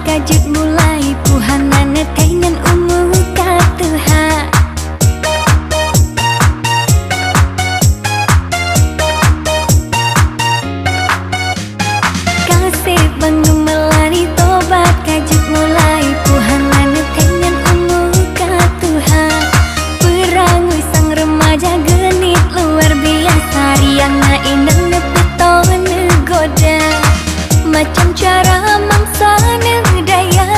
kajut mulai puhanan tengan umum katuha. Kasih bangu melani tobat kajut mulai puhanan tengan umum katuha. Perangui sang remaja genit luar biasa riang na inang nepeton negoda. Macam cara mangsa nedaya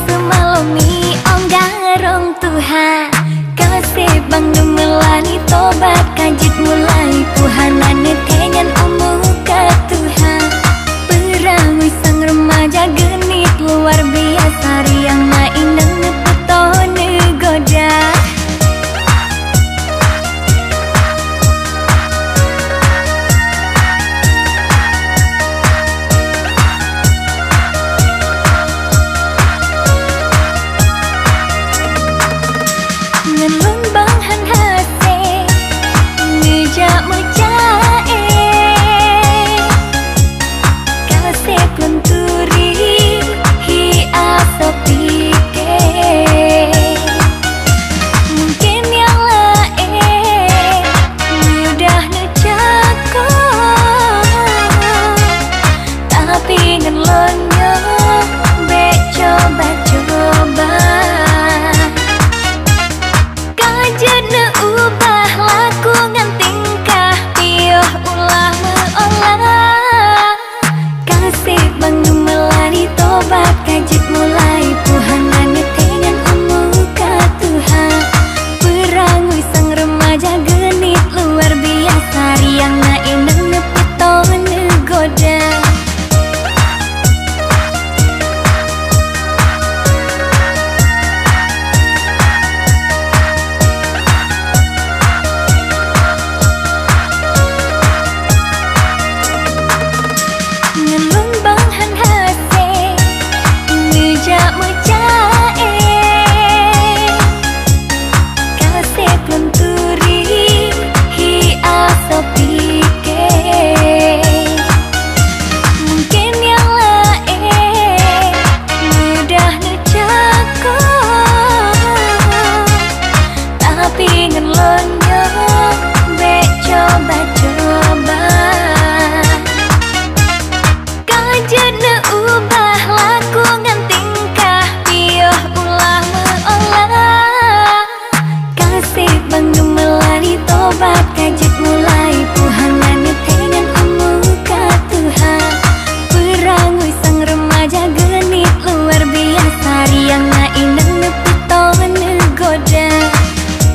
semalomi onggarong Tuhan. Kasih bang melani tobat kajit mulai puhanan tengan umum ke Tuhan. Perangui sang remaja genit luar biasa riang mainan nepeton negoda. Ngelun bang han hase ngejak mecae kasih pelenturi hi asopike mungkin yang lain mudah necako tapi ngelonnya be coba-coba. Jana ubah laku ngan tingkah piuh ulah meolah. Kasih bang melani tobat kajut mulai puhanan tengan umum ke Tuhan. Perangui sang remaja genit luar biasa riang na inang nepeton negoda. Ngelun bang han hase ngejak mecae kasih pelenturi hi asopike mungkin yang lain mudah necako tapi ngelonnya be coba-coba. Jana ubah laku ngan tingkah piuh ulah meolah. Kasih bang melani tobat kajut mulai puhanan tengan umum ke Tuhan. Perangui sang remaja genit luar biasa riang na inang nepeton negoda.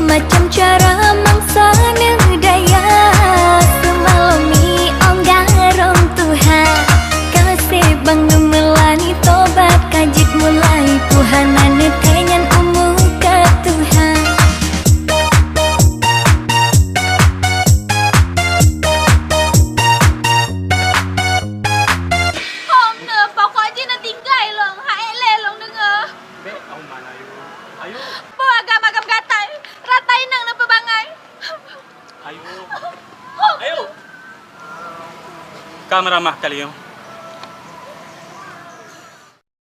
Macam cara mangsa nedaya semalomi onggarong Tuhan. Bang melani tobat kajit mulai puhanan tengan umum ke Tuhan. Hom ne pokoknya nanti tinggal long haele long dengar. Be, au mana ayo? Ayo, Agam-agam gatai ratai nang na pebangai. ayo. Ayo. Kamu ramah kali yo.